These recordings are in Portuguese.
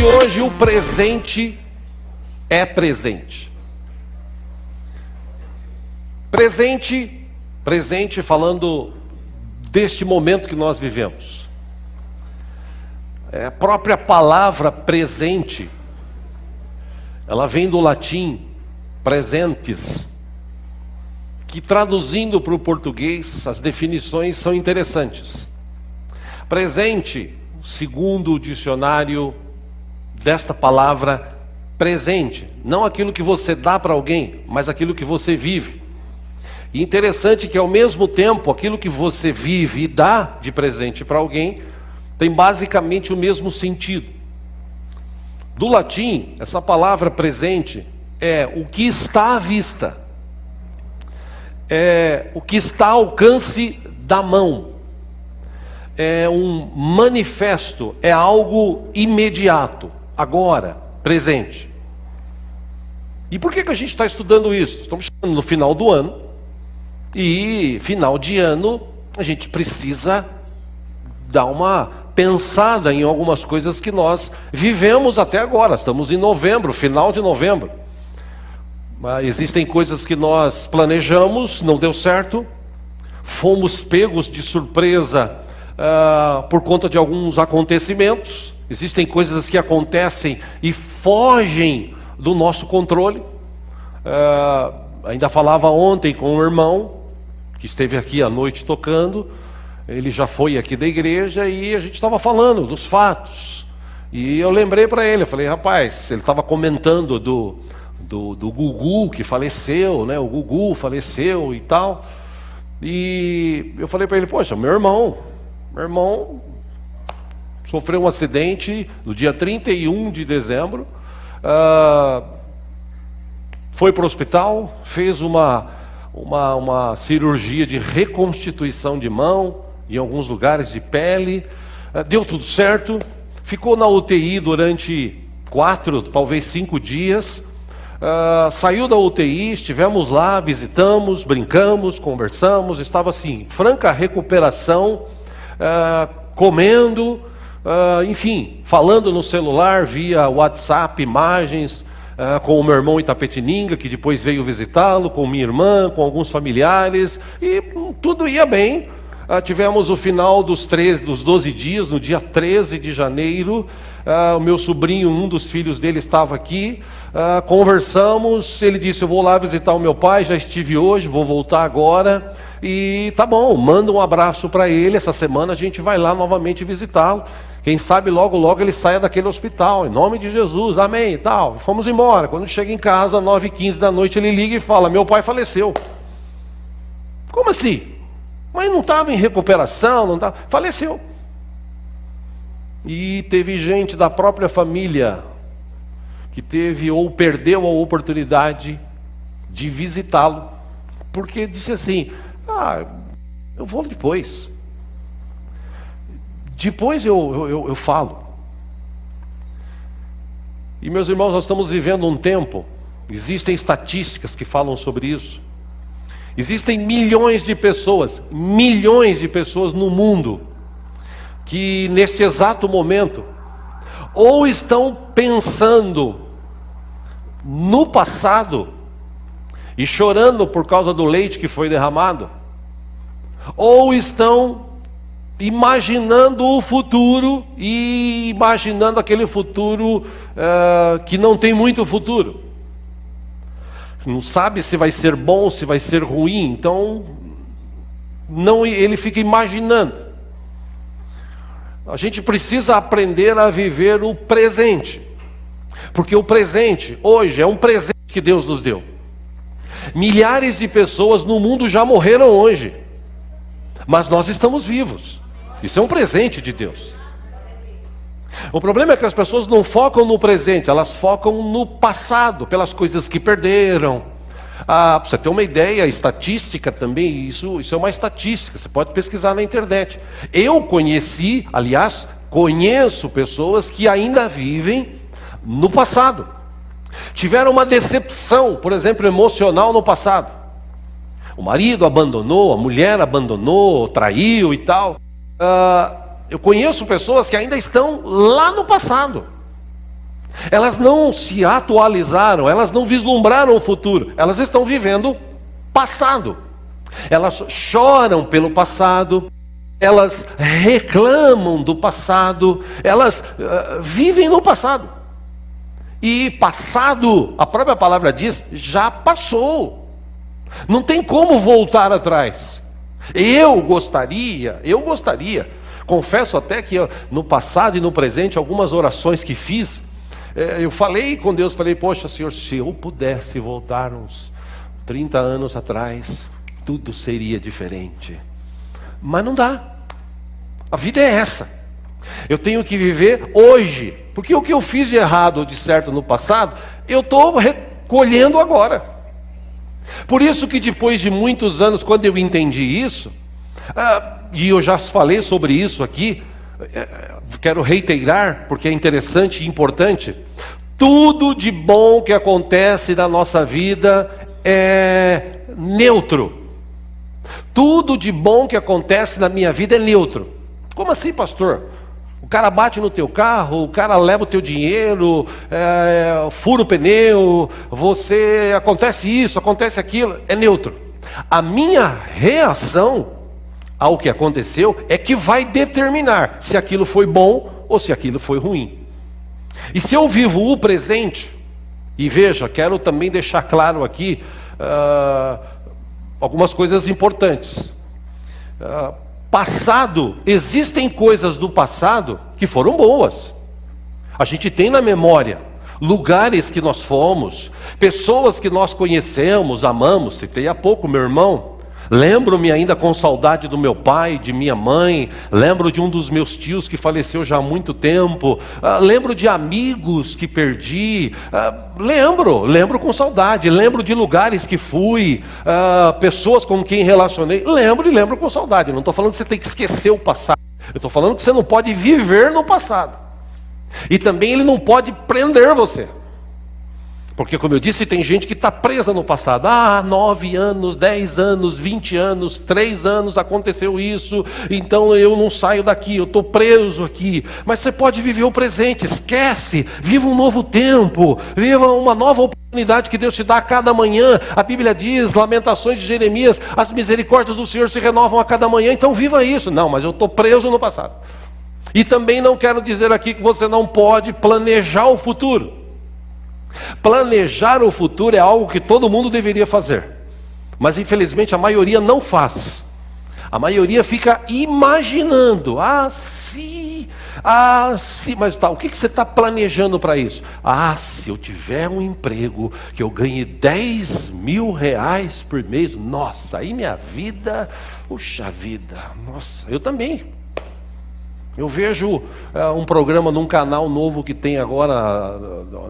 hoje o presente é presente. Presente falando deste momento que nós vivemos. A própria palavra presente, ela vem do latim presentes, que traduzindo para o português, as definições são interessantes. Presente, segundo o dicionário desta palavra presente, não aquilo que você dá para alguém, mas aquilo que você vive. E interessante que ao mesmo tempo, aquilo que você vive e dá de presente para alguém, tem basicamente o mesmo sentido. Do latim, essa palavra presente é o que está à vista, é o que está ao alcance da mão, é um manifesto, é algo imediato, agora, presente. E por que a gente está estudando isso? Estamos chegando no final do ano, e final de ano a gente precisa dar uma pensada em algumas coisas que nós vivemos até agora. Estamos em novembro, final de novembro. Existem coisas que nós planejamos, não deu certo, fomos pegos de surpresa por conta de alguns acontecimentos. Existem coisas que acontecem e fogem do nosso controle. Ainda falava ontem com um irmão que esteve aqui à noite tocando. Ele já foi aqui da igreja e a gente estava falando dos fatos. E eu lembrei para ele, eu falei, rapaz, ele estava comentando do Gugu que faleceu, né? O Gugu faleceu e tal. E eu falei para ele, poxa, meu irmão sofreu um acidente no dia 31 de dezembro, foi para o hospital, fez uma cirurgia de reconstituição de mão, em alguns lugares de pele, deu tudo certo, ficou na UTI durante 4, talvez 5 dias, saiu da UTI, estivemos lá, visitamos, brincamos, conversamos, estava assim, franca recuperação, comendo, enfim, falando no celular, via WhatsApp, imagens, com o meu irmão Itapetininga, que depois veio visitá-lo, com minha irmã, com alguns familiares, e tudo ia bem. Tivemos o final dos 12 dias, no dia 13 de janeiro, o meu sobrinho, um dos filhos dele estava aqui, conversamos, ele disse, eu vou lá visitar o meu pai, já estive hoje, vou voltar agora, e tá bom, manda um abraço para ele, essa semana a gente vai lá novamente visitá-lo, quem sabe logo logo ele saia daquele hospital, em nome de Jesus, amém e tal. Fomos embora, quando chega em casa, 9h15 da noite, ele liga e fala, meu pai faleceu. Como assim? Mas não estava em recuperação, não estava, faleceu. E teve gente da própria família que teve ou perdeu a oportunidade de visitá-lo, porque disse assim, eu vou depois. Depois eu falo. E meus irmãos, nós estamos vivendo um tempo, existem estatísticas que falam sobre isso. Existem milhões de pessoas no mundo, que neste exato momento, ou estão pensando no passado, e chorando por causa do leite que foi derramado, ou estão imaginando o futuro, e imaginando aquele futuro que não tem muito futuro. Não sabe se vai ser bom, se vai ser ruim, então ele fica imaginando. A gente precisa aprender a viver o presente, porque o presente, hoje, é um presente que Deus nos deu. Milhares de pessoas no mundo já morreram hoje, mas nós estamos vivos. Isso é um presente de Deus. O problema é que as pessoas não focam no presente, elas focam no passado, pelas coisas que perderam. Para você ter uma ideia, estatística também, isso é uma estatística, você pode pesquisar na internet. Eu conheço pessoas que ainda vivem no passado. Tiveram uma decepção, por exemplo, emocional no passado. O marido abandonou, a mulher abandonou, traiu e tal. Eu conheço pessoas que ainda estão lá no passado. Elas não se atualizaram, elas não vislumbraram o futuro, elas estão vivendo passado. Elas choram pelo passado, elas reclamam do passado, elas vivem no passado. E passado, a própria palavra diz, já passou. Não tem como voltar atrás. Eu gostaria, confesso até que no passado e no presente, algumas orações que fiz, eu falei com Deus, falei, poxa Senhor, se eu pudesse voltar uns 30 anos atrás, tudo seria diferente. Mas não dá. A vida é essa. Eu tenho que viver hoje. Porque o que eu fiz de errado ou de certo no passado, eu estou recolhendo agora. Por isso que depois de muitos anos, quando eu entendi isso, e eu já falei sobre isso aqui, quero reiterar, porque é interessante e importante, tudo de bom que acontece na nossa vida é neutro. Tudo de bom que acontece na minha vida é neutro. Como assim, pastor? O cara bate no teu carro, o cara leva o teu dinheiro, fura o pneu, acontece isso, acontece aquilo, é neutro. A minha reação ao que aconteceu é que vai determinar se aquilo foi bom ou se aquilo foi ruim. E se eu vivo o presente, e veja, quero também deixar claro aqui algumas coisas importantes. Passado, existem coisas do passado que foram boas. A gente tem na memória lugares que nós fomos, pessoas que nós conhecemos, amamos. Citei há pouco meu irmão. Lembro-me ainda com saudade do meu pai, de minha mãe. Lembro de um dos meus tios que faleceu já há muito tempo. Lembro de amigos que perdi. Lembro com saudade. Lembro de lugares que fui, pessoas com quem relacionei. Lembro com saudade. Não estou falando que você tem que esquecer o passado. Eu estou falando que você não pode viver no passado. E também ele não pode prender você. Porque, como eu disse, tem gente que está presa no passado. 9 anos, 10 anos, 20 anos, 3 anos aconteceu isso, então eu não saio daqui, eu estou preso aqui. Mas você pode viver o presente, esquece, viva um novo tempo, viva uma nova oportunidade que Deus te dá a cada manhã. A Bíblia diz, Lamentações de Jeremias, as misericórdias do Senhor se renovam a cada manhã, então viva isso. Não, mas eu estou preso no passado. E também não quero dizer aqui que você não pode planejar o futuro. Planejar o futuro é algo que todo mundo deveria fazer, mas infelizmente a maioria não faz. A maioria fica imaginando, se, mas tá, o que você está planejando para isso? Se eu tiver um emprego que eu ganhe 10 mil reais por mês, nossa, aí minha vida, puxa vida, nossa, eu também. Eu vejo um programa num canal novo que tem agora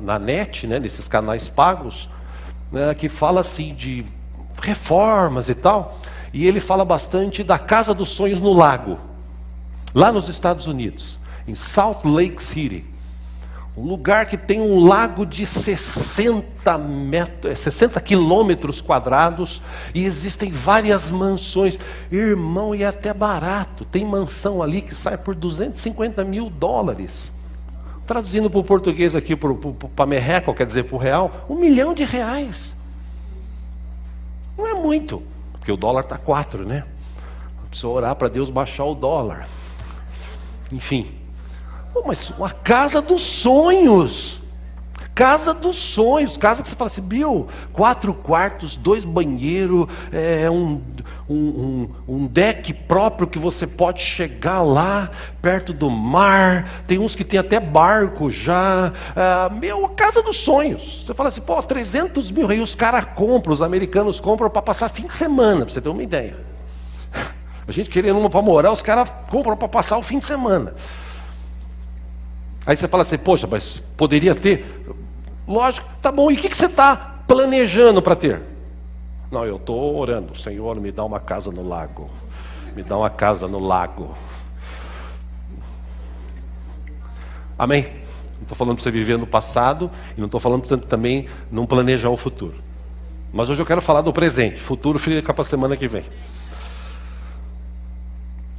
na net, né, nesses canais pagos, né, que fala assim de reformas e tal, e ele fala bastante da Casa dos Sonhos no Lago, lá nos Estados Unidos, em Salt Lake City. Um lugar que tem um lago de 60 quilômetros quadrados, e existem várias mansões. Irmão, e é até barato. Tem mansão ali que sai por $250 mil. Traduzindo para o português aqui, para merreco, quer dizer, para o real, R$1 milhão. Não é muito, porque o dólar está 4, né? Precisa orar para Deus baixar o dólar. Enfim. Mas uma casa dos sonhos. Casa dos sonhos. Casa que você fala assim, 4 quartos, 2 banheiros, um deck próprio que você pode chegar lá, perto do mar. Tem uns que tem até barco já. A casa dos sonhos. Você fala assim, 300 mil. Aí os caras compram, os americanos compram para passar fim de semana, para você ter uma ideia. A gente querendo uma para morar, os caras compram para passar o fim de semana. Aí você fala assim, poxa, mas poderia ter? Lógico, tá bom, e o que você está planejando para ter? Não, eu estou orando, Senhor, me dá uma casa no lago. Me dá uma casa no lago. Amém? Não estou falando para você viver no passado, e não estou falando para você também não planejar o futuro. Mas hoje eu quero falar do presente, futuro fica para a semana que vem.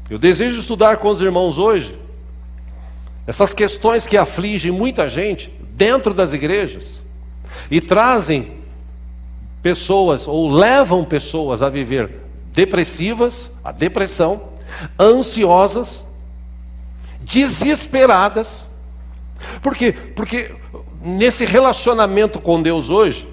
Eu desejo estudar com os irmãos hoje essas questões que afligem muita gente dentro das igrejas e trazem pessoas, ou levam pessoas a viver depressivas, a depressão, ansiosas, desesperadas. Por quê? Porque nesse relacionamento com Deus hoje,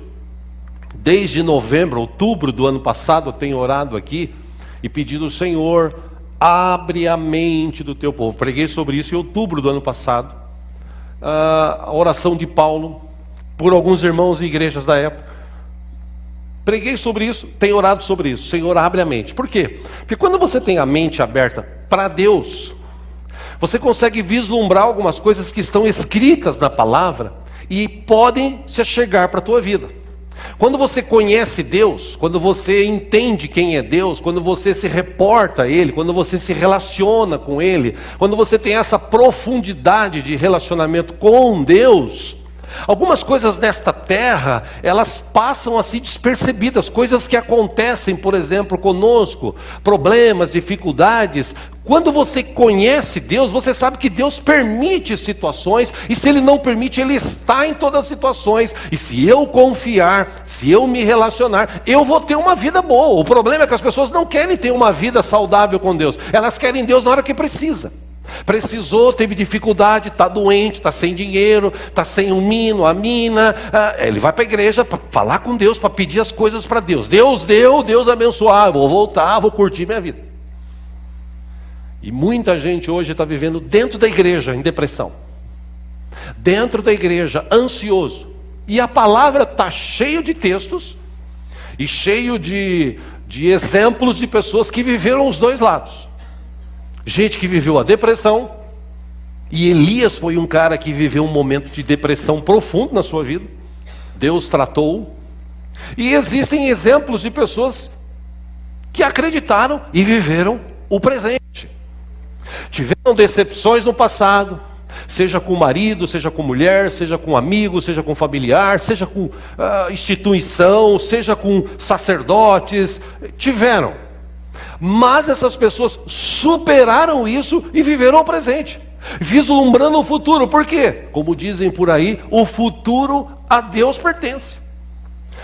desde novembro, outubro do ano passado, eu tenho orado aqui e pedido ao Senhor, abre a mente do teu povo. Preguei sobre isso em outubro do ano passado. A oração de Paulo, por alguns irmãos e igrejas da época. Preguei sobre isso, tenho orado sobre isso. Senhor, abre a mente. Por quê? Porque quando você tem a mente aberta para Deus, você consegue vislumbrar algumas coisas que estão escritas na palavra e podem se chegar para a tua vida. Quando você conhece Deus, quando você entende quem é Deus, quando você se reporta a Ele, quando você se relaciona com Ele, quando você tem essa profundidade de relacionamento com Deus, algumas coisas nesta terra, elas passam assim despercebidas, coisas que acontecem, por exemplo, conosco, problemas, dificuldades. Quando você conhece Deus, você sabe que Deus permite situações, e se Ele não permite, Ele está em todas as situações, e se eu confiar, se eu me relacionar, eu vou ter uma vida boa. O problema é que as pessoas não querem ter uma vida saudável com Deus, elas querem Deus na hora que precisa. Precisou, teve dificuldade, está doente, está sem dinheiro, está sem um mino, a mina, ele vai para a igreja para falar com Deus, para pedir as coisas para Deus. Deus deu, Deus abençoar, vou voltar, vou curtir minha vida. E muita gente hoje está vivendo dentro da igreja em depressão, dentro da igreja ansioso, e a palavra está cheio de textos e cheio de exemplos de pessoas que viveram os dois lados. Gente que viveu a depressão, e Elias foi um cara que viveu um momento de depressão profundo na sua vida. Deus tratou-o. E existem exemplos de pessoas que acreditaram e viveram o presente. Tiveram decepções no passado, seja com o marido, seja com mulher, seja com amigo, seja com familiar, seja com instituição, seja com sacerdotes, tiveram. Mas essas pessoas superaram isso e viveram o presente, vislumbrando o futuro. Por quê? Como dizem por aí, o futuro a Deus pertence.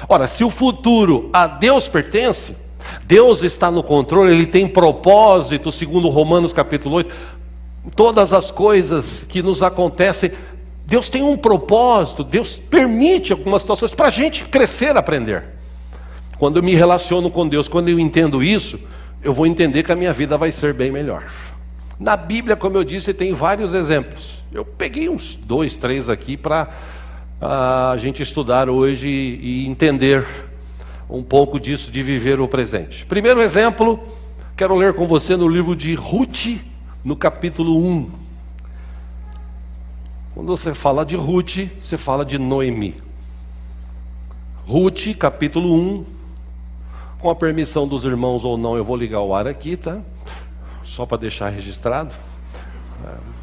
Ora, se o futuro a Deus pertence, Deus está no controle, Ele tem propósito, segundo Romanos capítulo 8, todas as coisas que nos acontecem, Deus tem um propósito, Deus permite algumas situações para a gente crescer, aprender. Quando eu me relaciono com Deus, quando eu entendo isso, eu vou entender que a minha vida vai ser bem melhor. Na Bíblia, como eu disse, tem vários exemplos. Eu peguei uns 2, 3 aqui para a gente estudar hoje e entender um pouco disso de viver o presente. Primeiro exemplo, quero ler com você no livro de Ruth, no capítulo 1. Quando você fala de Ruth, você fala de Noemi. Ruth, capítulo 1. Com a permissão dos irmãos ou não, eu vou ligar o ar aqui, tá? Só para deixar registrado.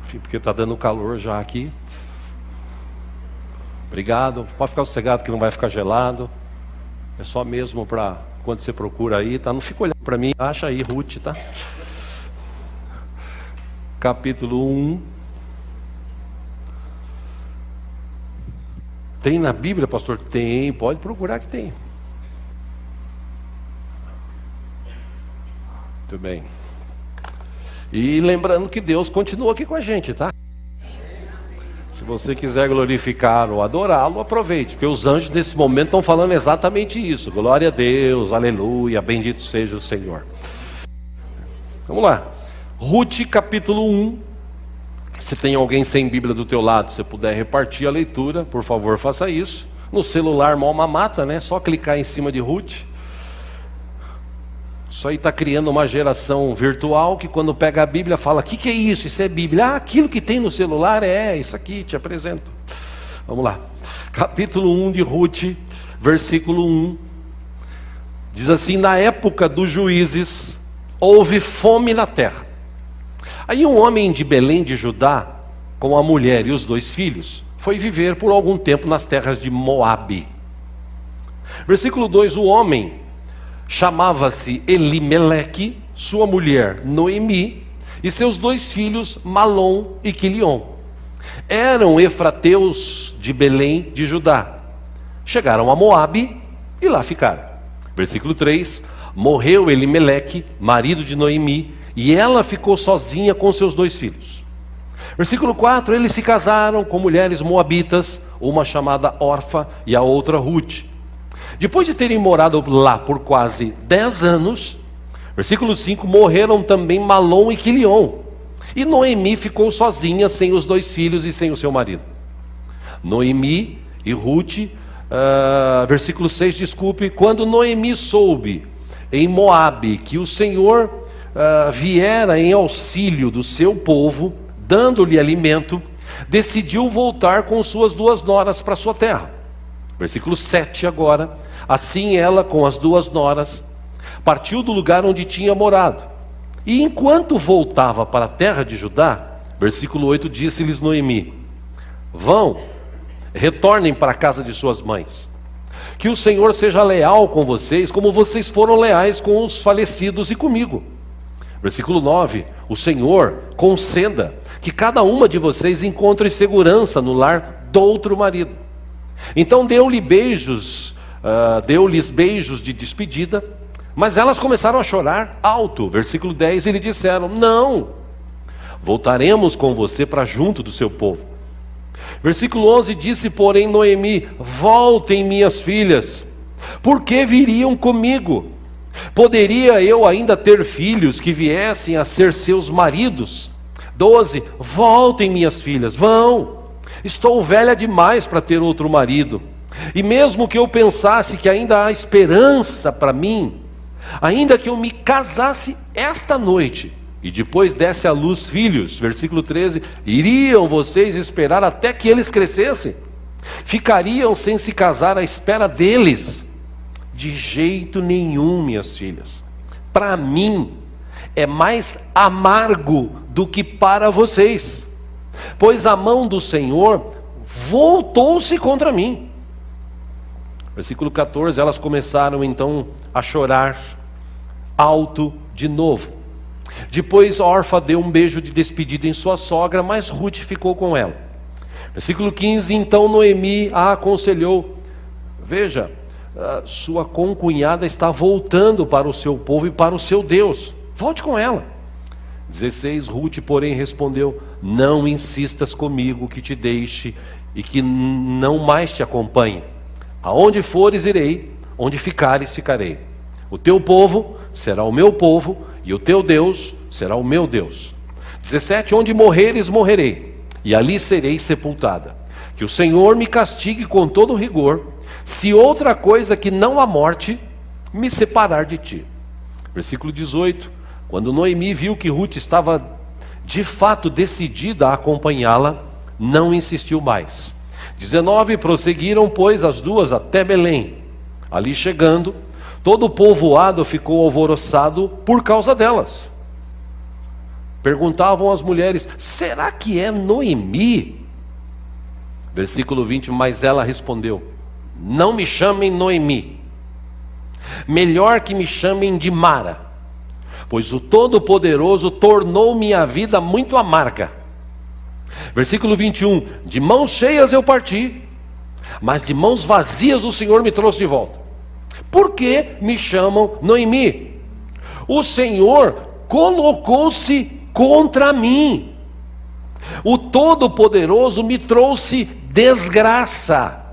Enfim, porque está dando calor já aqui. Obrigado. Pode ficar sossegado que não vai ficar gelado. É só mesmo para quando você procura aí, tá? Não fica olhando para mim. Acha aí, Ruth, tá? Capítulo 1. Tem na Bíblia, pastor? Tem, pode procurar que tem. Muito bem. E lembrando que Deus continua aqui com a gente, tá? Se você quiser glorificar ou adorá-lo, aproveite, porque os anjos nesse momento estão falando exatamente isso. Glória a Deus, aleluia, bendito seja o Senhor. Vamos lá. Ruth capítulo 1. Se tem alguém sem Bíblia do teu lado, se puder repartir a leitura, por favor, faça isso. No celular, mó mamata, né? Só clicar em cima de Ruth. Isso aí está criando uma geração virtual que quando pega a Bíblia fala, o que é isso? Isso é Bíblia. Aquilo que tem no celular isso aqui, te apresento. Vamos lá. Capítulo 1 de Ruth, versículo 1. Diz assim, na época dos juízes, houve fome na terra. Aí um homem de Belém de Judá, com a mulher e os 2 filhos, foi viver por algum tempo nas terras de Moabe. Versículo 2, o homem chamava-se Elimeleque, sua mulher Noemi, e seus 2 filhos Malom e Quilion. Eram efrateus de Belém de Judá. Chegaram a Moabe e lá ficaram. Versículo 3: morreu Elimeleque, marido de Noemi, e ela ficou sozinha com seus 2 filhos. Versículo 4: eles se casaram com mulheres moabitas, uma chamada Orfa e a outra Ruth. Depois de terem morado lá por quase 10 anos, versículo 5, morreram também Malom e Quilion. E Noemi ficou sozinha, sem os 2 filhos e sem o seu marido. Noemi e Ruth, versículo 6, desculpe, quando Noemi soube em Moabe que o Senhor viera em auxílio do seu povo, dando-lhe alimento, decidiu voltar com suas 2 noras para sua terra. Versículo 7 agora: assim ela, com as 2 noras, partiu do lugar onde tinha morado. E enquanto voltava para a terra de Judá, versículo 8, disse-lhes Noemi: vão, retornem para a casa de suas mães. Que o Senhor seja leal com vocês, como vocês foram leais com os falecidos e comigo. Versículo 9: o Senhor conceda que cada uma de vocês encontre segurança no lar do outro marido. Então deu-lhes beijos de despedida, mas elas começaram a chorar alto. Versículo 10, e lhe disseram: não, voltaremos com você para junto do seu povo. Versículo 11, disse porém Noemi: voltem, minhas filhas, por que viriam comigo? Poderia eu ainda ter filhos que viessem a ser seus maridos? 12, voltem, minhas filhas, vão, estou velha demais para ter outro marido. E mesmo que eu pensasse que ainda há esperança para mim, ainda que eu me casasse esta noite e depois desse à luz filhos, versículo 13, iriam vocês esperar até que eles crescessem? Ficariam sem se casar à espera deles? De jeito nenhum, minhas filhas. Para mim é mais amargo do que para vocês, pois a mão do Senhor voltou-se contra mim. Versículo 14, elas começaram então a chorar alto de novo. Depois Orfa deu um beijo de despedida em sua sogra, mas Ruth ficou com ela. Versículo 15, então Noemi a aconselhou: veja, sua concunhada está voltando para o seu povo e para o seu Deus, volte com ela. 16, Ruth porém respondeu: não insistas comigo que te deixe e que não mais te acompanhe. Aonde fores irei, onde ficares ficarei. O teu povo será o meu povo e o teu Deus será o meu Deus. 17, onde morreres morrerei, e ali serei sepultada. Que o Senhor me castigue com todo rigor, se outra coisa que não a morte me separar de ti. Versículo 18, quando Noemi viu que Ruth estava de fato decidida a acompanhá-la, não insistiu mais. 19, prosseguiram pois as 2 até Belém. Ali chegando, todo o povoado ficou alvoroçado por causa delas. Perguntavam as mulheres: será que é Noemi? Versículo 20, mas ela respondeu: não me chamem Noemi, melhor que me chamem de Mara, pois o Todo-Poderoso tornou minha vida muito amarga. Versículo 21, de mãos cheias eu parti, mas de mãos vazias o Senhor me trouxe de volta. Por que me chamam Noemi? O Senhor colocou-se contra mim, o Todo-Poderoso me trouxe desgraça.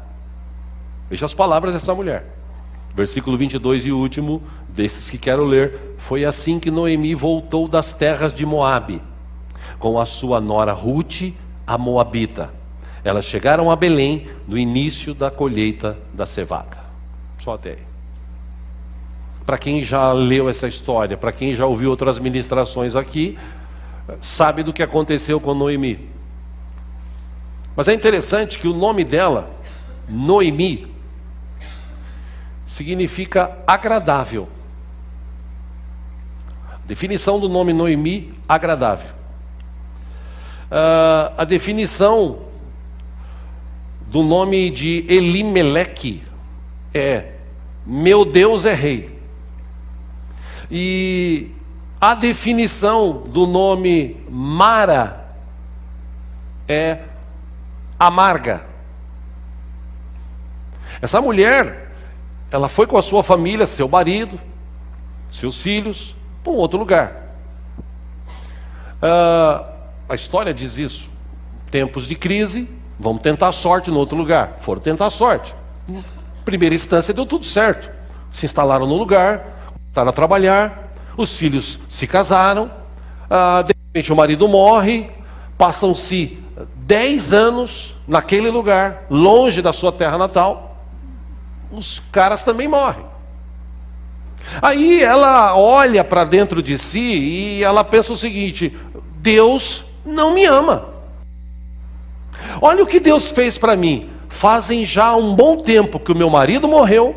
Veja as palavras dessa mulher. Versículo 22 e último desses que quero ler: foi assim que Noemi voltou das terras de Moabe, com a sua nora Ruth, a moabita. Elas chegaram a Belém no início da colheita da cevada. Só até aí. Para quem já leu essa história, para quem já ouviu outras ministrações aqui, sabe do que aconteceu com Noemi. Mas é interessante que o nome dela, Noemi, significa agradável. Definição do nome Noemi: agradável. A definição do nome de Elimeleque é: meu Deus é rei. E a definição do nome Mara é: amarga. Essa mulher, ela foi com a sua família, seu marido, seus filhos, para um outro lugar. A história diz isso. Tempos de crise, vamos tentar a sorte no outro lugar. Foram tentar a sorte. Primeira instância deu tudo certo. Se instalaram no lugar, começaram a trabalhar, os filhos se casaram, de repente o marido morre, passam-se 10 anos naquele lugar, longe da sua terra natal, os caras também morrem. Aí ela olha para dentro de si e ela pensa o seguinte: Deus não me ama. Olha o que Deus fez para mim. Fazem já um bom tempo que o meu marido morreu,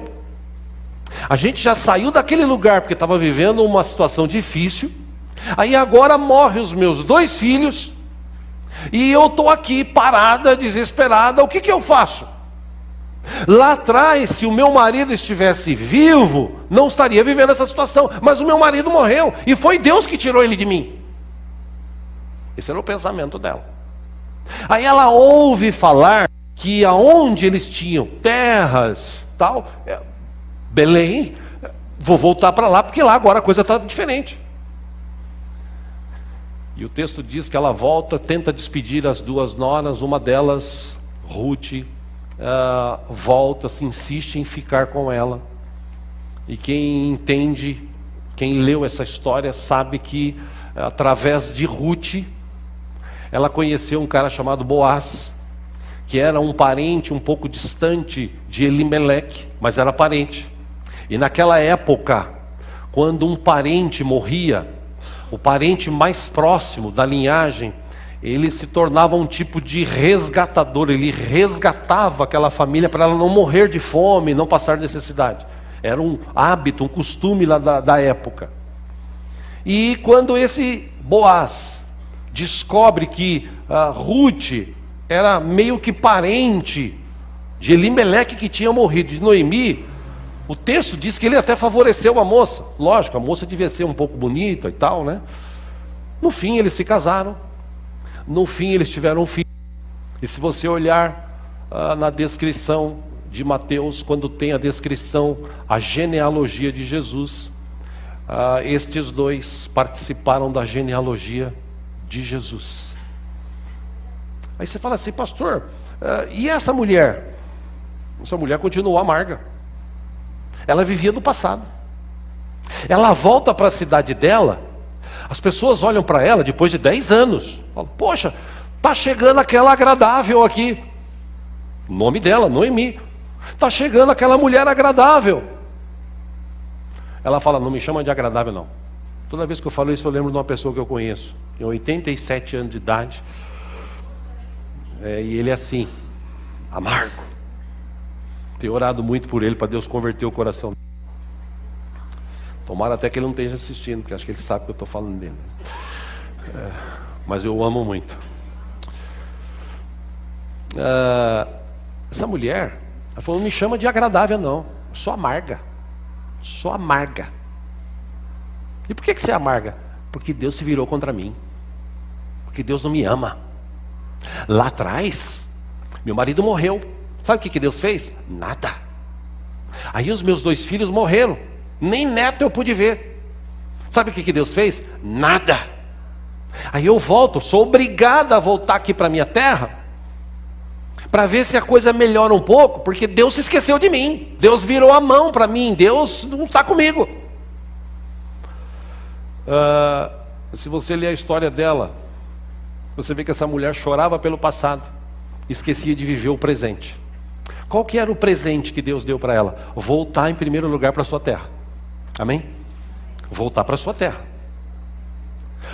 a gente já saiu daquele lugar porque estava vivendo uma situação difícil, aí agora morrem os meus 2 filhos, e eu estou aqui parada, desesperada, o que eu faço? Lá atrás, se o meu marido estivesse vivo, não estaria vivendo essa situação, mas o meu marido morreu, e foi Deus que tirou ele de mim. Esse era o pensamento dela. Aí ela ouve falar que aonde eles tinham terras, tal, Belém, vou voltar para lá, porque lá agora a coisa está diferente. E o texto diz que ela volta, tenta despedir as 2 noras, uma delas, Ruth, volta, se insiste em ficar com ela. E quem entende, quem leu essa história, sabe que através de Ruth, ela conheceu um cara chamado Boaz, que era um parente um pouco distante de Elimeleque, mas era parente. E naquela época, quando um parente morria, o parente mais próximo da linhagem, ele se tornava um tipo de resgatador, ele resgatava aquela família para ela não morrer de fome, não passar necessidade. Era um hábito, um costume lá da época. E quando esse Boaz descobre que Ruth era meio que parente de Elimeleque, que tinha morrido, de Noemi, o texto diz que ele até favoreceu a moça. Lógico, a moça devia ser um pouco bonita e tal, né? No fim eles se casaram, no fim eles tiveram um filho. E se você olhar na descrição de Mateus, quando tem a descrição, a genealogia de Jesus, estes 2 participaram da genealogia de Jesus. Aí você fala assim: pastor, e essa mulher? Essa mulher continuou amarga. Ela vivia no passado. Ela volta para a cidade dela, as pessoas olham para ela depois de 10 anos, falam: poxa, está chegando aquela agradável aqui. O nome dela, Noemi. Está chegando aquela mulher agradável. Ela fala: não me chama de agradável não. Toda vez que eu falo isso eu lembro de uma pessoa que eu conheço, tem 87 anos de idade, e ele é assim, amargo. Tenho orado muito por ele, para Deus converter o coração. Tomara até que ele não esteja assistindo, porque acho que ele sabe que eu estou falando dele. Mas eu o amo muito. Essa mulher, ela falou: não me chama de agradável não, eu sou amarga. Sou amarga. E por que você é amarga? Porque Deus se virou contra mim. Porque Deus não me ama. Lá atrás, meu marido morreu. Sabe o que Deus fez? Nada. Aí os meus 2 filhos morreram. Nem neto eu pude ver. Sabe o que Deus fez? Nada. Aí eu volto, sou obrigada a voltar aqui para minha terra, para ver se a coisa melhora um pouco, porque Deus se esqueceu de mim. Deus virou a mão para mim. Deus não está comigo. Se você ler a história dela, você vê que essa mulher chorava pelo passado, esquecia de viver o presente. Qual que era o presente que Deus deu para ela? Voltar em primeiro lugar para a sua terra. Amém? Voltar para a sua terra.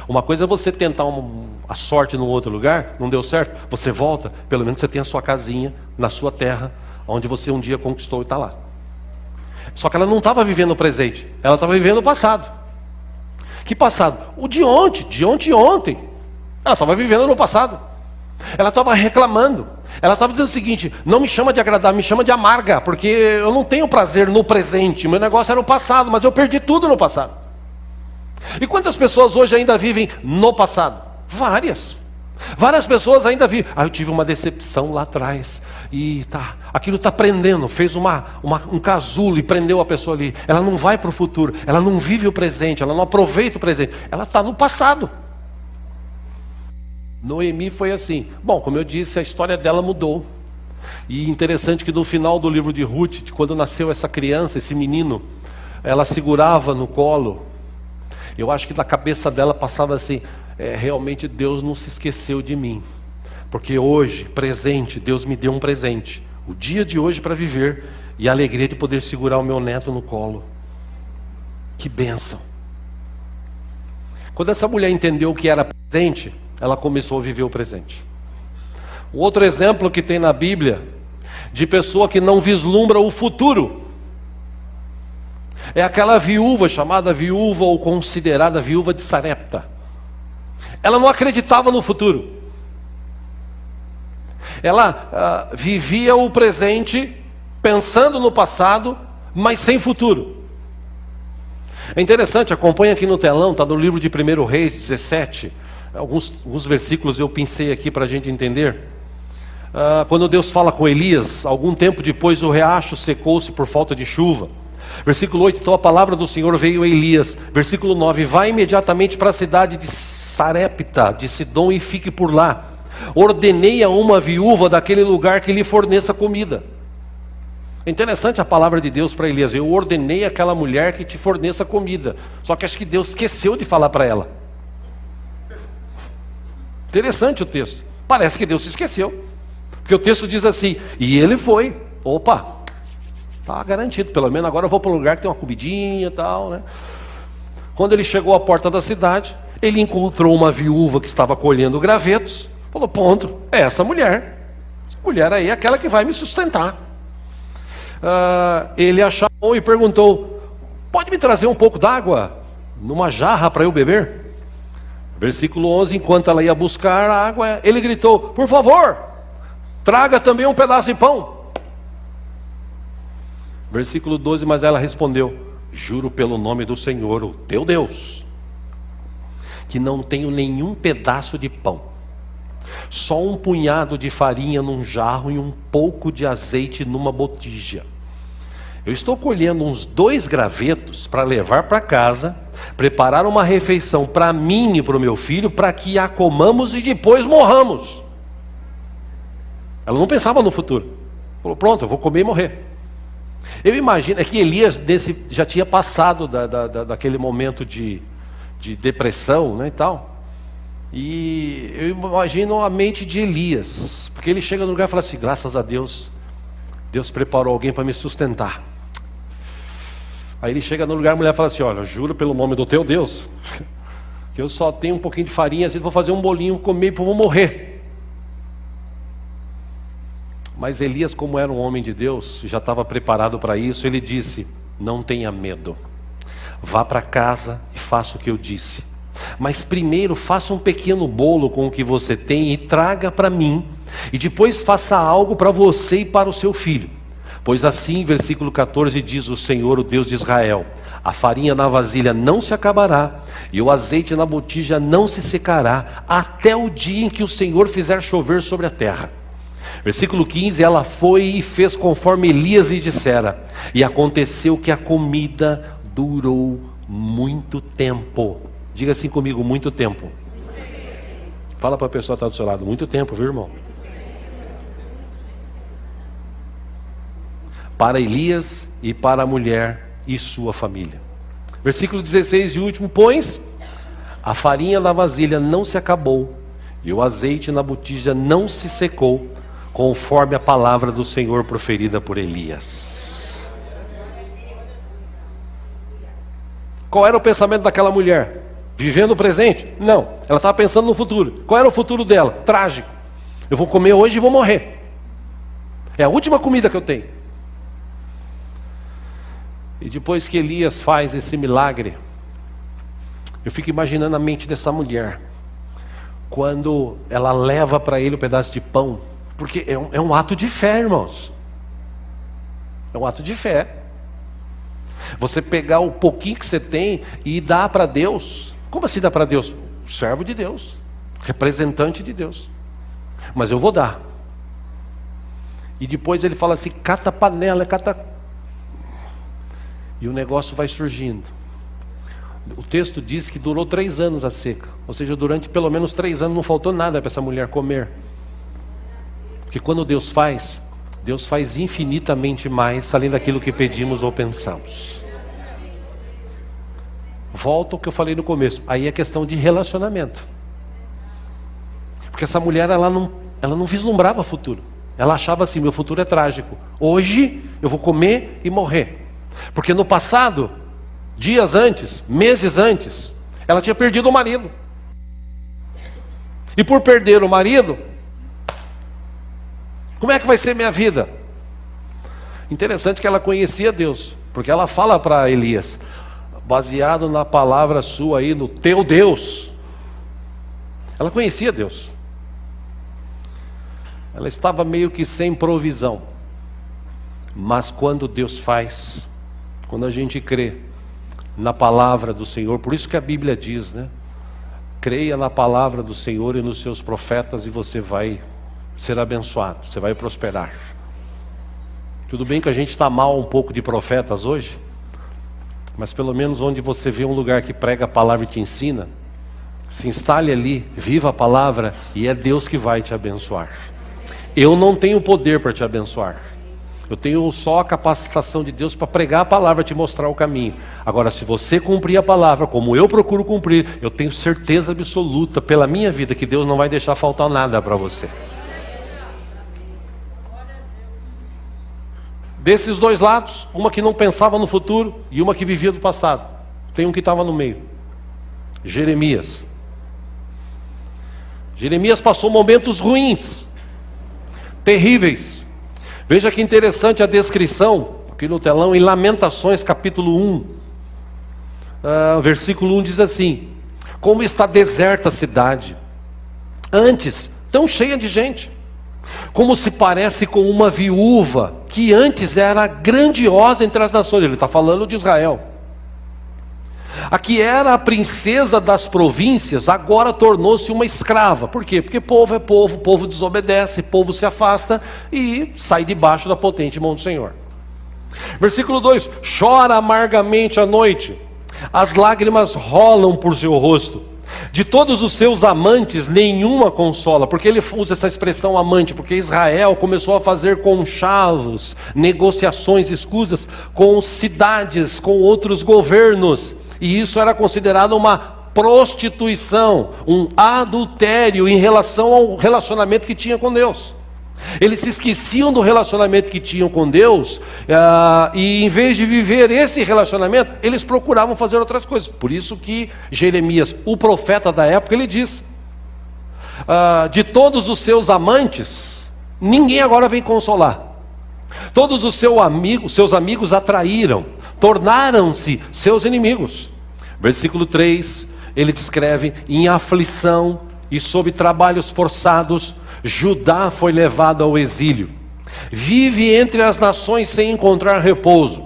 Uma coisa é você tentar a sorte num outro lugar, não deu certo, você volta, pelo menos você tem a sua casinha na sua terra, onde você um dia conquistou e está lá. Só que ela não estava vivendo o presente, ela estava vivendo o passado. Que passado? O de ontem, de ontem. Ela estava vivendo no passado. Ela estava reclamando. Ela estava dizendo o seguinte: não me chama de agradável, me chama de amarga, porque eu não tenho prazer no presente, meu negócio era no passado, mas eu perdi tudo no passado. E quantas pessoas hoje ainda vivem no passado? Várias. Várias pessoas ainda viram, eu tive uma decepção lá atrás, e aquilo está prendendo, fez um casulo e prendeu a pessoa ali. Ela não vai para o futuro, ela não vive o presente, ela não aproveita o presente, ela está no passado. Noemi foi assim. Bom, como eu disse, a história dela mudou. E interessante que no final do livro de Ruth, quando nasceu essa criança, esse menino, ela segurava no colo. Eu acho que na cabeça dela passava assim, realmente Deus não se esqueceu de mim. Porque hoje, presente, Deus me deu um presente. O dia de hoje para viver e a alegria de poder segurar o meu neto no colo. Que bênção. Quando essa mulher entendeu o que era presente, ela começou a viver o presente. Um outro exemplo que tem na Bíblia, de pessoa que não vislumbra o futuro, é aquela viúva, chamada viúva ou considerada viúva de Sarepta. Ela não acreditava no futuro. Ela vivia o presente, pensando no passado, mas sem futuro. É interessante, acompanha aqui no telão, está no livro de 1 Reis 17, alguns versículos eu pincei aqui para a gente entender. Quando Deus fala com Elias, algum tempo depois o riacho secou-se por falta de chuva. Versículo 8, então a palavra do Senhor veio a Elias. Versículo 9, vai imediatamente para a cidade de Sarepta, de Sidom, e fique por lá. Ordenei a uma viúva daquele lugar que lhe forneça comida. É interessante a palavra de Deus para Elias. Eu ordenei aquela mulher que te forneça comida. Só que acho que Deus esqueceu de falar para ela. Interessante o texto. Parece que Deus se esqueceu. Porque o texto diz assim, e ele foi. Opa, está garantido, pelo menos agora eu vou para um lugar que tem uma comidinha e tal, né? Quando ele chegou à porta da cidade, ele encontrou uma viúva que estava colhendo gravetos. Falou, ponto, é essa mulher. Essa mulher aí é aquela que vai me sustentar. Ele a chamou e perguntou, pode me trazer um pouco d'água numa jarra para eu beber? Versículo 11, enquanto ela ia buscar a água, ele gritou, por favor, traga também um pedaço de pão. Versículo 12, mas ela respondeu, juro pelo nome do Senhor, o teu Deus, que não tenho nenhum pedaço de pão, só um punhado de farinha num jarro e um pouco de azeite numa botija. Eu estou colhendo uns 2 gravetos para levar para casa, preparar uma refeição para mim e para o meu filho, para que a comamos e depois morramos. Ela não pensava no futuro. Falou, pronto, eu vou comer e morrer. Eu imagino, é que Elias já tinha passado daquele momento de depressão, né, e tal. E eu imagino a mente de Elias, porque ele chega no lugar e fala assim, graças a Deus, Deus preparou alguém para me sustentar. Aí ele chega no lugar, a mulher fala assim, olha, juro pelo nome do teu Deus, que eu só tenho um pouquinho de farinha, assim, vou fazer um bolinho, comer e vou morrer. Mas Elias, como era um homem de Deus, já estava preparado para isso, ele disse, não tenha medo, vá para casa e faça o que eu disse. Mas primeiro faça um pequeno bolo com o que você tem e traga para mim, e depois faça algo para você e para o seu filho. Pois assim, versículo 14, diz o Senhor, o Deus de Israel, a farinha na vasilha não se acabará, e o azeite na botija não se secará, até o dia em que o Senhor fizer chover sobre a terra. Versículo 15, ela foi e fez conforme Elias lhe dissera, e aconteceu que a comida durou muito tempo. Diga assim comigo, muito tempo. Fala para a pessoa que está do seu lado, muito tempo, viu, irmão? Para Elias e para a mulher e sua família. Versículo 16 e último, pois a farinha na vasilha não se acabou, e o azeite na botija não se secou, conforme a palavra do Senhor proferida por Elias. Qual era o pensamento daquela mulher? Vivendo o presente? Não, ela estava pensando no futuro. Qual era o futuro dela? Trágico. Eu vou comer hoje e vou morrer. É a última comida que eu tenho. E depois que Elias faz esse milagre, eu fico imaginando a mente dessa mulher, quando ela leva para ele um pedaço de pão, porque é um ato de fé, irmãos. É um ato de fé. Você pegar o pouquinho que você tem e dar para Deus. Como assim dar para Deus? O servo de Deus. representante de Deus. Mas eu vou dar. E depois ele fala assim, cata a panela, cata... E o negócio vai surgindo. O texto diz que durou 3 anos a seca. Ou seja, durante pelo menos 3 anos não faltou nada para essa mulher comer. Porque quando Deus faz infinitamente mais, além daquilo que pedimos ou pensamos. Volta ao que eu falei no começo. Aí é questão de relacionamento. Porque essa mulher, ela não vislumbrava futuro. Ela achava assim, meu futuro é trágico. Hoje eu vou comer e morrer. Porque no passado, dias antes, meses antes, ela tinha perdido o marido. E por perder o marido, como é que vai ser minha vida? Interessante que ela conhecia Deus. Porque ela fala para Elias, baseado na palavra sua aí, no teu Deus. Ela conhecia Deus. Ela estava meio que sem provisão. Mas quando Deus faz, quando a gente crê na palavra do Senhor, por isso que a Bíblia diz, né? Creia na palavra do Senhor e nos seus profetas e você vai ser abençoado, você vai prosperar. Tudo bem que a gente está mal um pouco de profetas hoje, mas pelo menos onde você vê um lugar que prega a palavra e te ensina, se instale ali, viva a palavra e é Deus que vai te abençoar. Eu não tenho poder para te abençoar. Eu tenho só a capacitação de Deus para pregar a palavra, te mostrar o caminho. Agora, se você cumprir a palavra como eu procuro cumprir, eu tenho certeza absoluta pela minha vida que Deus não vai deixar faltar nada para você. Desses 2 lados, uma que não pensava no futuro e uma que vivia do passado. Tem um que estava no meio. Jeremias. Jeremias passou momentos ruins, terríveis. Veja que interessante a descrição, aqui no telão, em Lamentações capítulo 1. Versículo 1 diz assim: como está deserta a cidade, antes tão cheia de gente. Como se parece com uma viúva, que antes era grandiosa entre as nações. Ele está falando de Israel. A que era a princesa das províncias, agora tornou-se uma escrava. Por quê? Porque povo é povo, povo desobedece, povo se afasta e sai debaixo da potente mão do Senhor. Versículo 2: chora amargamente à noite, as lágrimas rolam por seu rosto. De todos os seus amantes, nenhuma consola. Porque ele usa essa expressão amante? Porque Israel começou a fazer conchavos, negociações escusas com cidades, com outros governos. E isso era considerado uma prostituição, um adultério em relação ao relacionamento que tinha com Deus. Eles se esqueciam do relacionamento que tinham com Deus, e em vez de viver esse relacionamento, eles procuravam fazer outras coisas. Por isso que Jeremias, o profeta da época, ele diz, de todos os seus amantes, ninguém agora vem consolar. Todos os seus amigos atraíram, tornaram-se seus inimigos. Versículo 3, ele descreve: em aflição e sob trabalhos forçados, Judá foi levado ao exílio. Vive entre as nações sem encontrar repouso.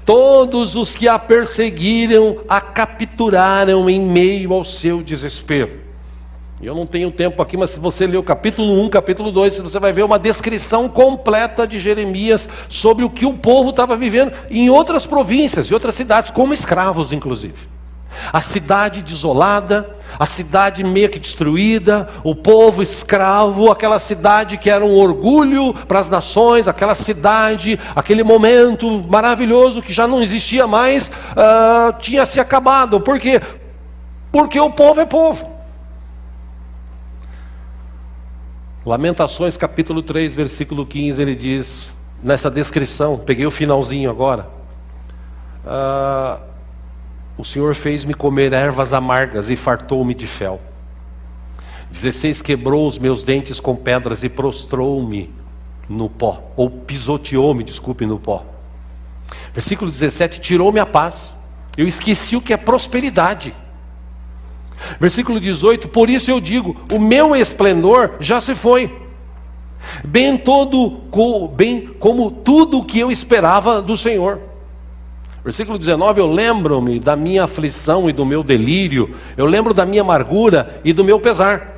Todos os que a perseguiram a capturaram em meio ao seu desespero. Eu não tenho tempo aqui, mas se você ler o capítulo 1, capítulo 2, você vai ver uma descrição completa de Jeremias sobre o que o povo estava vivendo em outras províncias e outras cidades, como escravos inclusive. A cidade desolada, a cidade meio que destruída, o povo escravo, aquela cidade que era um orgulho para as nações, aquela cidade, aquele momento maravilhoso que já não existia mais, tinha se acabado. Por quê? Porque o povo é povo. Lamentações capítulo 3, versículo 15, ele diz, nessa descrição, peguei o finalzinho agora, o Senhor fez-me comer ervas amargas e fartou-me de fel. 16, quebrou os meus dentes com pedras e prostrou-me no pó, ou pisoteou-me, desculpe, no pó. Versículo 17, tirou-me a paz, eu esqueci o que é prosperidade. Versículo 18, por isso eu digo, o meu esplendor já se foi, bem como tudo o que eu esperava do Senhor. Versículo 19, eu lembro-me da minha aflição e do meu delírio, eu lembro da minha amargura e do meu pesar.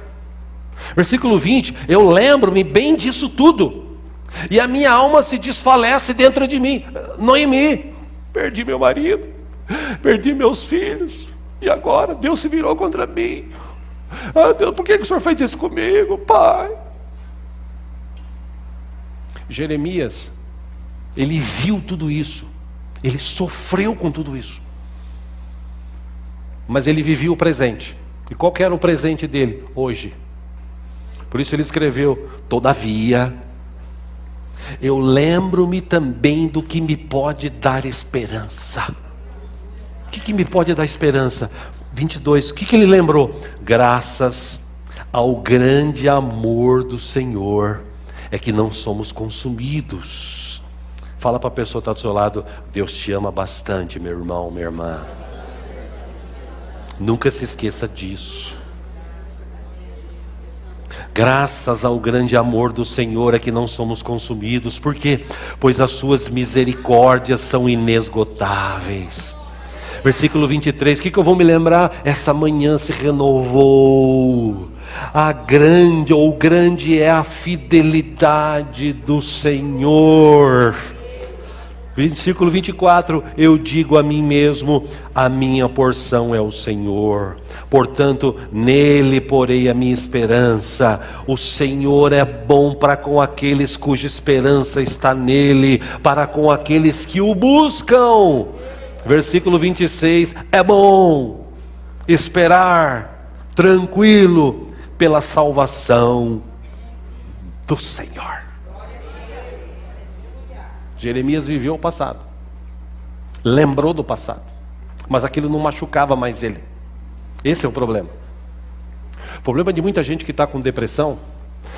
Versículo 20, eu lembro-me bem disso tudo, e a minha alma se desfalece dentro de mim. Noemi, perdi meu marido, perdi meus filhos, e agora Deus se virou contra mim. Ah, Deus, por que o Senhor fez isso comigo, Pai? Jeremias, ele viu tudo isso, ele sofreu com tudo isso, mas ele vivia o presente. E qual que era o presente dele? Hoje. Por isso ele escreveu: todavia, eu lembro-me também do que me pode dar esperança. O que me pode dar esperança? 22, o que ele lembrou? Graças ao grande amor do Senhor, é que não somos consumidos. Fala para a pessoa que está do seu lado: Deus te ama bastante, meu irmão, minha irmã. Nunca se esqueça disso. Graças ao grande amor do Senhor é que não somos consumidos. Por quê? Pois as suas misericórdias são inesgotáveis. Versículo 23, o que eu vou me lembrar? Essa manhã se renovou. Grande é a fidelidade do Senhor. Versículo 24, eu digo a mim mesmo: a minha porção é o Senhor, portanto nele porei a minha esperança. O Senhor é bom para com aqueles cuja esperança está nele, para com aqueles que o buscam. Versículo 26, é bom esperar tranquilo pela salvação do Senhor. Jeremias viveu o passado, lembrou do passado, mas aquilo não machucava mais ele. Esse é o problema. O problema de muita gente que está com depressão,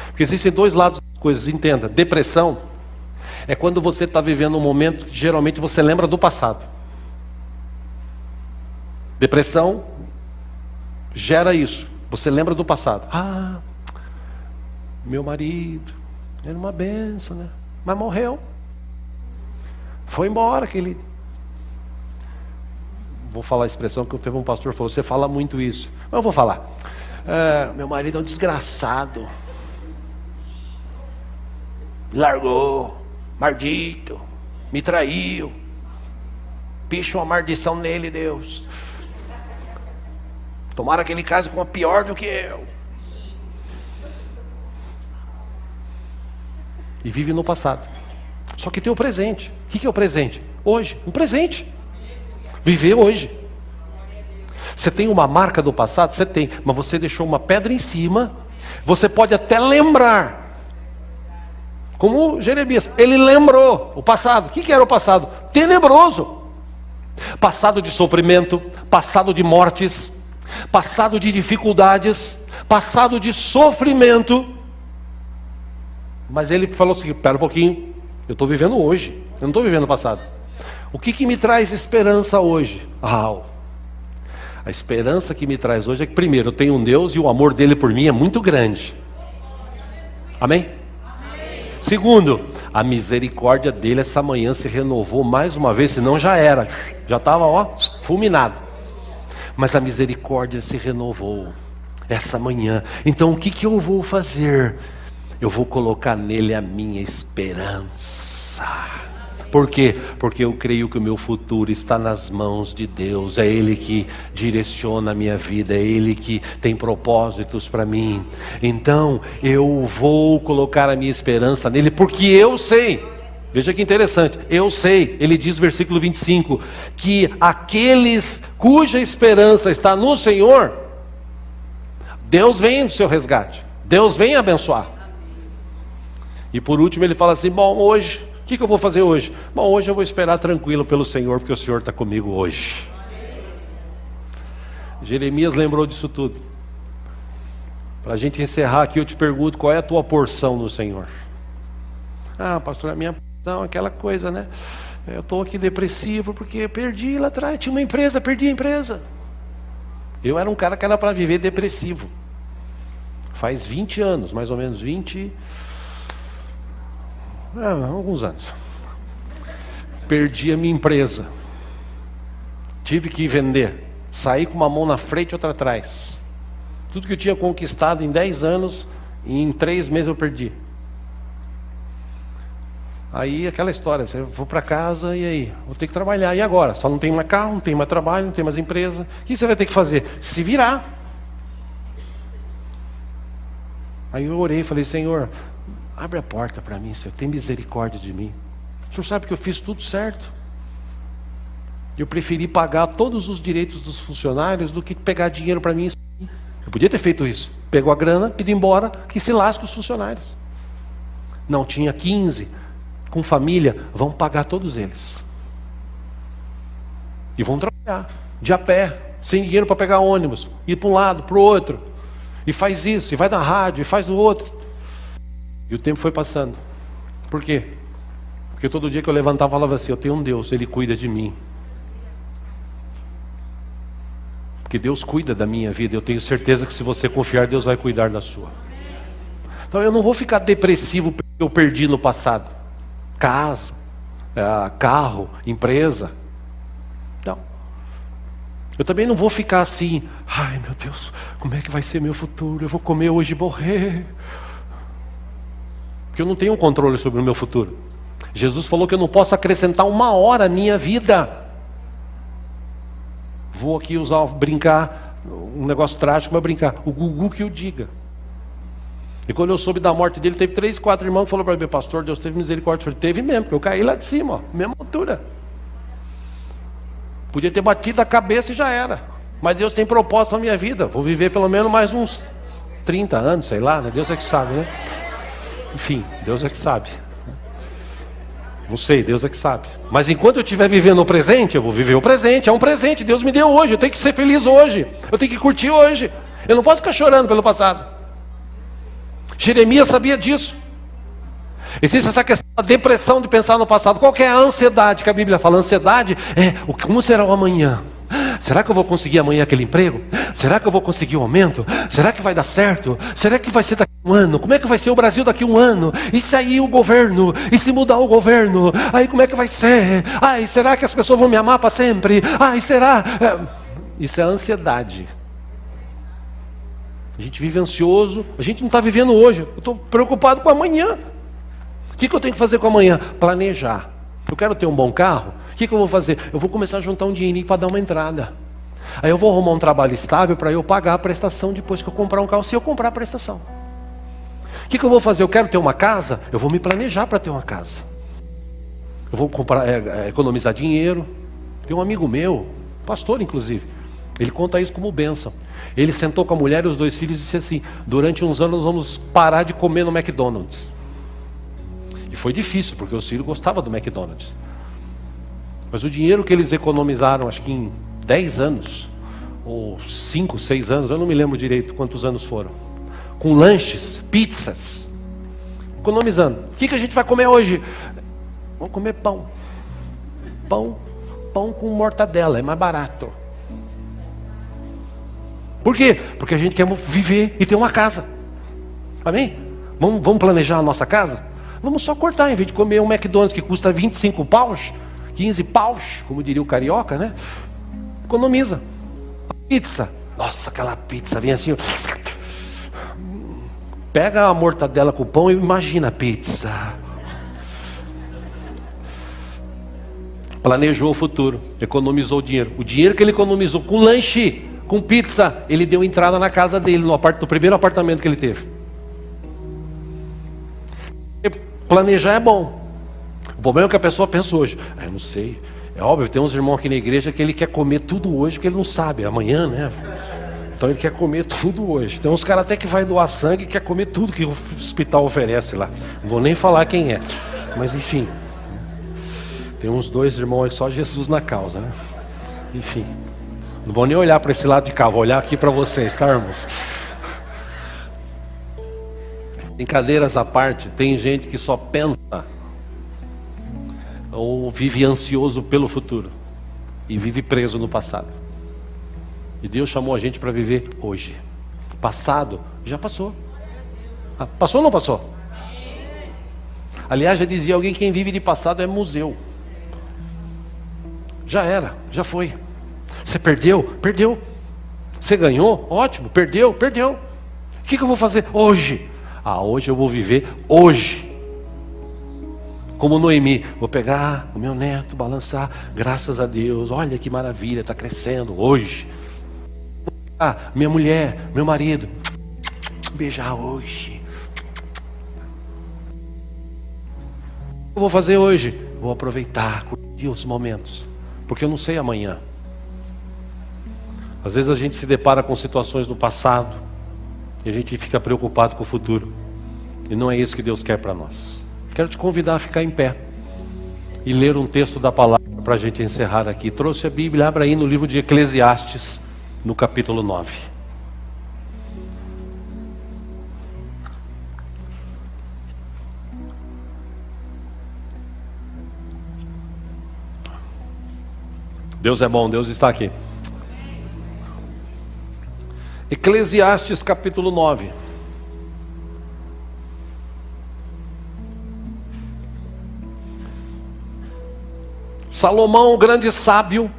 porque existem dois lados das coisas, entenda. Depressão é quando você está vivendo um momento que geralmente você lembra do passado. Depressão gera isso, você lembra do passado. Ah, meu marido era uma benção, né? Mas morreu. Foi embora aquele... Vou falar a expressão que teve um pastor que falou: você fala muito isso. Mas eu vou falar. Meu marido é um desgraçado. Me largou. Maldito. Me traiu. Picha uma maldição nele, Deus. Tomara que ele case com uma pior do que eu. E vive no passado. Só que tem o presente. O que é o presente? Hoje, um presente. Viver hoje. Você tem uma marca do passado? Você tem, mas você deixou uma pedra em cima. Você pode até lembrar. Como Jeremias, ele lembrou o passado. O que era o passado? Tenebroso. Passado de sofrimento, passado de mortes, passado de dificuldades, passado de sofrimento. Mas ele falou assim: espera um pouquinho. Eu estou vivendo hoje, eu não estou vivendo o passado. O que me traz esperança hoje? A esperança que me traz hoje é que, primeiro, eu tenho um Deus e o amor dele por mim é muito grande. Amém? Amém. Segundo, a misericórdia dele essa manhã se renovou mais uma vez, senão já era, já estava fulminado. Mas a misericórdia se renovou essa manhã. Então o que eu vou fazer? Eu vou colocar nele a minha esperança. Por quê? Porque eu creio que o meu futuro está nas mãos de Deus. É Ele que direciona a minha vida, é Ele que tem propósitos para mim. Então eu vou colocar a minha esperança nele, porque eu sei. Veja que interessante, eu sei, ele diz versículo 25, que aqueles cuja esperança está no Senhor, Deus vem do seu resgate, Deus vem abençoar. E por último ele fala assim: bom, hoje, o que eu vou fazer hoje? Bom, hoje eu vou esperar tranquilo pelo Senhor, porque o Senhor está comigo hoje. Jeremias lembrou disso tudo. Para a gente encerrar aqui, eu te pergunto: qual é a tua porção no Senhor? Ah, pastor, a minha porção é aquela coisa, né? Eu estou aqui depressivo porque perdi lá atrás, tinha uma empresa, perdi a empresa. Eu era um cara que era para viver depressivo. Faz 20 anos, mais ou menos 20... alguns anos. Perdi a minha empresa. Tive que vender. Saí com uma mão na frente e outra atrás. Tudo que eu tinha conquistado em 10 anos, em 3 meses eu perdi. Aí aquela história, eu vou para casa e aí? Vou ter que trabalhar. E agora? Só não tem mais carro, não tem mais trabalho, não tem mais empresa. O que você vai ter que fazer? Se virar. Aí eu orei e falei, Senhor, abre a porta para mim, Senhor, tem misericórdia de mim. O Senhor sabe que eu fiz tudo certo. Eu preferi pagar todos os direitos dos funcionários do que pegar dinheiro para mim. Eu podia ter feito isso. Pegou a grana, ido embora, que se lasque os funcionários. Não, tinha 15, com família, vão pagar todos eles. E vão trabalhar, de a pé, sem dinheiro para pegar ônibus, ir para um lado, para o outro. E faz isso, e vai na rádio, e faz o outro. E o tempo foi passando. Por quê? Porque todo dia que eu levantava, eu falava assim, eu tenho um Deus, Ele cuida de mim. Porque Deus cuida da minha vida, eu tenho certeza que se você confiar, Deus vai cuidar da sua. Então eu não vou ficar depressivo porque eu perdi no passado. Casa, carro, empresa. Não. Eu também não vou ficar assim, ai meu Deus, como é que vai ser meu futuro? Eu vou comer hoje e morrer. Porque eu não tenho controle sobre o meu futuro. Jesus falou que eu não posso acrescentar 1 hora à minha vida. Vou aqui brincar, um negócio trágico, mas brincar. O Gugu que o diga. E quando eu soube da morte dele, teve 3, 4 irmãos que falaram para mim, pastor, Deus teve misericórdia. Eu falei, teve mesmo, porque eu caí lá de cima, ó, mesma altura. Podia ter batido a cabeça e já era. Mas Deus tem propósito na minha vida. Vou viver pelo menos mais uns 30 anos, sei lá, né? Deus é que sabe, né? Enfim, Deus é que sabe. Não sei, Deus é que sabe. Mas enquanto eu estiver vivendo o presente, eu vou viver o presente. É um presente, Deus me deu hoje. Eu tenho que ser feliz hoje. Eu tenho que curtir hoje. Eu não posso ficar chorando pelo passado. Jeremias sabia disso. Existe essa questão da depressão de pensar no passado. Qual que é a ansiedade que a Bíblia fala? A ansiedade é como será o amanhã? Será que eu vou conseguir amanhã aquele emprego? Será que eu vou conseguir o aumento? Será que vai dar certo? Será que vai ser daqui a 1 ano? Como é que vai ser o Brasil daqui a 1 ano? E se aí o governo? E se mudar o governo? Aí como é que vai ser? Ai, será que as pessoas vão me amar para sempre? Ai, será? Isso é ansiedade. A gente vive ansioso. A gente não está vivendo hoje. Eu estou preocupado com amanhã. O que eu tenho que fazer com amanhã? Planejar. Eu quero ter um bom carro. O que eu vou fazer? Eu vou começar a juntar um dinheirinho para dar uma entrada. Aí eu vou arrumar um trabalho estável para eu pagar a prestação depois que eu comprar um carro, se eu comprar a prestação. O que eu vou fazer? Eu quero ter uma casa? Eu vou me planejar para ter uma casa. Eu vou economizar dinheiro. Tem um amigo meu, pastor inclusive, ele conta isso como bênção. Ele sentou com a mulher e os 2 filhos e disse assim, durante uns anos nós vamos parar de comer no McDonald's. E foi difícil, porque os filhos gostavam do McDonald's. Mas o dinheiro que eles economizaram, acho que em 10 anos, ou 5, 6 anos, eu não me lembro direito quantos anos foram, com lanches, pizzas, economizando. O que a gente vai comer hoje? Vamos comer pão. Pão com mortadela, é mais barato. Por quê? Porque a gente quer viver e ter uma casa. Amém? Vamos planejar a nossa casa? Vamos só cortar, em vez de comer um McDonald's que custa 25 paus, 15 paus, como diria o carioca, né? Economiza. Pizza. Nossa, aquela pizza vem assim, ó. Pega a mortadela com o pão e imagina a pizza. Planejou o futuro, economizou o dinheiro. O dinheiro que ele economizou com lanche, com pizza, ele deu entrada na casa dele, no primeiro apartamento que ele teve. Planejar é bom. O problema é que a pessoa pensa hoje, eu não sei, é óbvio, tem uns irmãos aqui na igreja que ele quer comer tudo hoje, porque ele não sabe, amanhã, né? Então ele quer comer tudo hoje. Tem uns caras até que vai doar sangue e quer comer tudo que o hospital oferece lá. Não vou nem falar quem é, mas enfim. Tem uns 2 irmãos aí, só Jesus na causa, né? Enfim, não vou nem olhar para esse lado de cá, vou olhar aqui para vocês, tá, irmãos? Brincadeiras à parte, tem gente que só pensa ou vive ansioso pelo futuro e vive preso no passado. E Deus chamou a gente para viver hoje. O passado já passou. Passou ou não passou? Aliás, já dizia alguém, quem vive de passado é museu. Já era, já foi. Você perdeu? Perdeu. Você ganhou? Ótimo. Perdeu? Perdeu. O que eu vou fazer hoje? Hoje eu vou viver hoje. Como Noemi, vou pegar o meu neto, balançar, graças a Deus, olha que maravilha, está crescendo hoje. Vou pegar minha mulher, meu marido, beijar hoje. O que eu vou fazer hoje? Vou aproveitar, curtir os momentos, porque eu não sei amanhã. Às vezes a gente se depara com situações do passado e a gente fica preocupado com o futuro. E não é isso que Deus quer para nós. Quero te convidar a ficar em pé e ler um texto da palavra para a gente encerrar aqui. Trouxe a Bíblia, abra aí no livro de Eclesiastes, no capítulo 9. Deus é bom, Deus está aqui. Eclesiastes capítulo 9. Salomão, o grande sábio,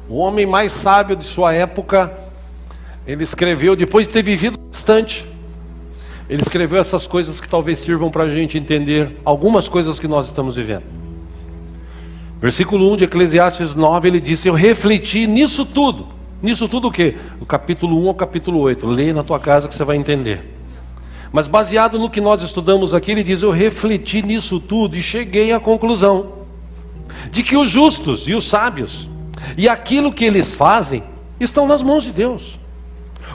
o homem mais sábio de sua época, ele escreveu, depois de ter vivido bastante, ele escreveu essas coisas que talvez sirvam para a gente entender algumas coisas que nós estamos vivendo. Versículo 1 de Eclesiastes 9, ele disse: eu refleti nisso tudo. Nisso tudo o quê? Do capítulo 1 ao capítulo 8. Lê na tua casa que você vai entender. Mas baseado no que nós estudamos aqui, ele diz: eu refleti nisso tudo e cheguei à conclusão de que os justos e os sábios e aquilo que eles fazem estão nas mãos de Deus.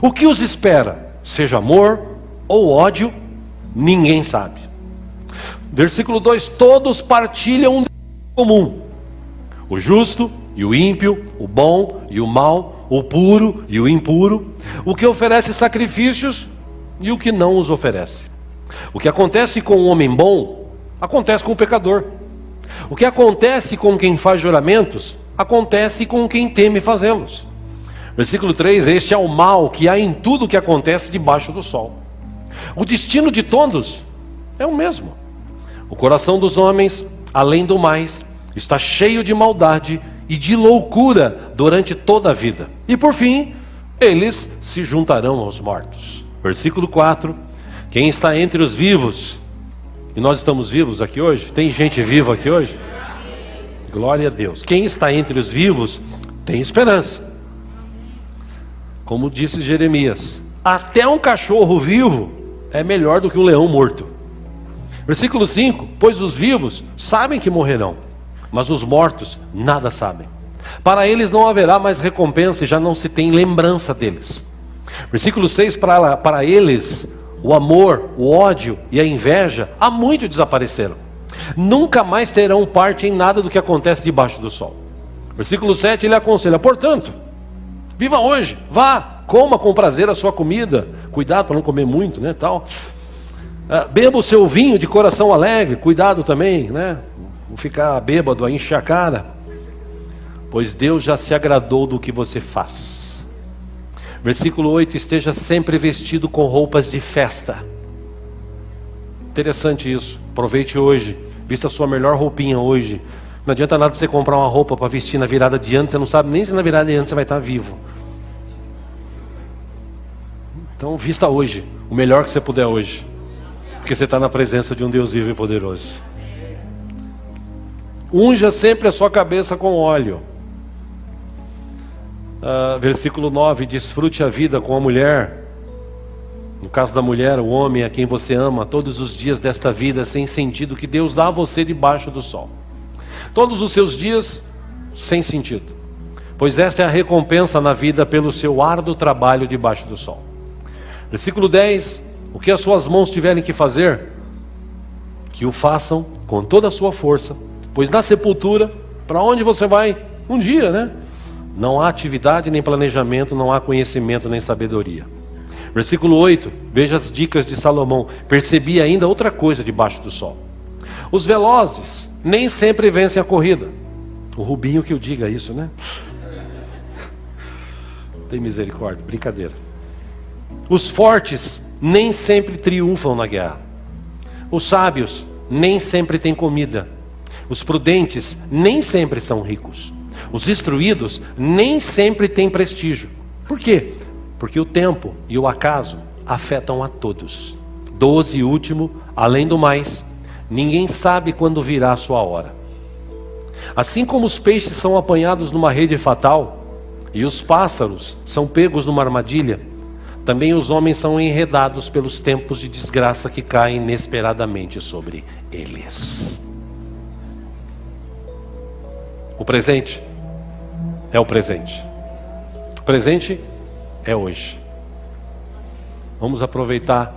O que os espera, seja amor ou ódio, ninguém sabe. Versículo 2: todos partilham um comum, o justo e o ímpio, o bom e o mau, o puro e o impuro, o que oferece sacrifícios e o que não os oferece. O que acontece com o homem bom, acontece com o pecador. O que acontece com quem faz juramentos, acontece com quem teme fazê-los. Versículo 3: este é o mal que há em tudo que acontece debaixo do sol. O destino de todos é o mesmo. O coração dos homens, além do mais, está cheio de maldade e de loucura durante toda a vida. E por fim, eles se juntarão aos mortos. Versículo 4: quem está entre os vivos, e nós estamos vivos aqui hoje? Tem gente viva aqui hoje? Glória a Deus. Quem está entre os vivos tem esperança. Como disse Jeremias, até um cachorro vivo é melhor do que um leão morto. Versículo 5: pois os vivos sabem que morrerão, mas os mortos nada sabem. Para eles não haverá mais recompensa e já não se tem lembrança deles. Versículo 6: para eles o amor, o ódio e a inveja há muito desapareceram. Nunca mais terão parte em nada do que acontece debaixo do sol. Versículo 7, ele aconselha: portanto, viva hoje, vá, coma com prazer a sua comida, cuidado para não comer muito, né, tal. Beba o seu vinho de coração alegre, cuidado também, né, não ficar bêbado, a encher a cara, pois Deus já se agradou do que você faz. Versículo 8: esteja sempre vestido com roupas de festa. Interessante isso. Aproveite hoje, vista a sua melhor roupinha hoje. Não adianta nada você comprar uma roupa para vestir na virada de ano, você não sabe nem se na virada de ano você vai estar vivo. Então vista hoje, o melhor que você puder hoje, porque você está na presença de um Deus vivo e poderoso. Unja sempre a sua cabeça com óleo. Versículo 9: desfrute a vida com a mulher. No caso da mulher, o homem a quem você ama, todos os dias desta vida sem sentido que Deus dá a você debaixo do sol. Todos os seus dias sem sentido, pois esta é a recompensa na vida pelo seu árduo trabalho debaixo do sol. Versículo 10: o que as suas mãos tiverem que fazer, que o façam com toda a sua força, pois na sepultura, para onde você vai? Um dia, né? Não há atividade nem planejamento, não há conhecimento nem sabedoria. Versículo 8, veja as dicas de Salomão. Percebi ainda outra coisa debaixo do sol: os velozes nem sempre vencem a corrida. O Rubinho que eu diga isso, né? Tem misericórdia, brincadeira. Os fortes nem sempre triunfam na guerra. Os sábios nem sempre têm comida. Os prudentes nem sempre são ricos. Os instruídos nem sempre têm prestígio. Por quê? Porque o tempo e o acaso afetam a todos. 12 e último, além do mais, ninguém sabe quando virá a sua hora. Assim como os peixes são apanhados numa rede fatal, e os pássaros são pegos numa armadilha, também os homens são enredados pelos tempos de desgraça que caem inesperadamente sobre eles. O presente é o presente. O presente é hoje. Vamos aproveitar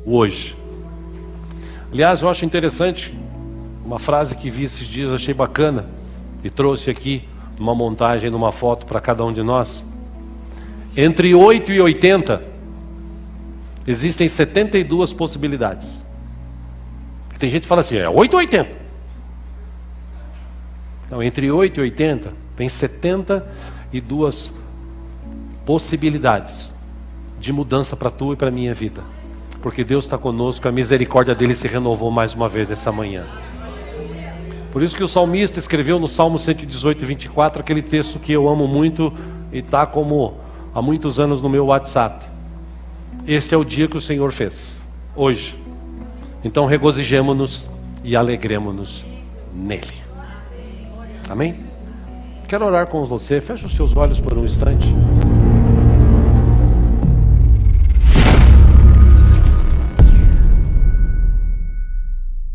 o hoje. Aliás, eu acho interessante uma frase que vi esses dias, achei bacana, e trouxe aqui uma montagem de uma foto para cada um de nós. Entre 8 e 80, existem 72 possibilidades. Tem gente que fala assim, é 8 ou 80? Não, entre 8 e 80, tem 72 possibilidades de mudança para a tua e para a minha vida. Porque Deus está conosco, a misericórdia dele se renovou mais uma vez essa manhã. Por isso que o salmista escreveu no Salmo 118, 24, aquele texto que eu amo muito e está como há muitos anos no meu WhatsApp. Este é o dia que o Senhor fez, hoje. Então regozijemo-nos e alegremo-nos nele. Amém? Quero orar com você, feche os seus olhos por um instante.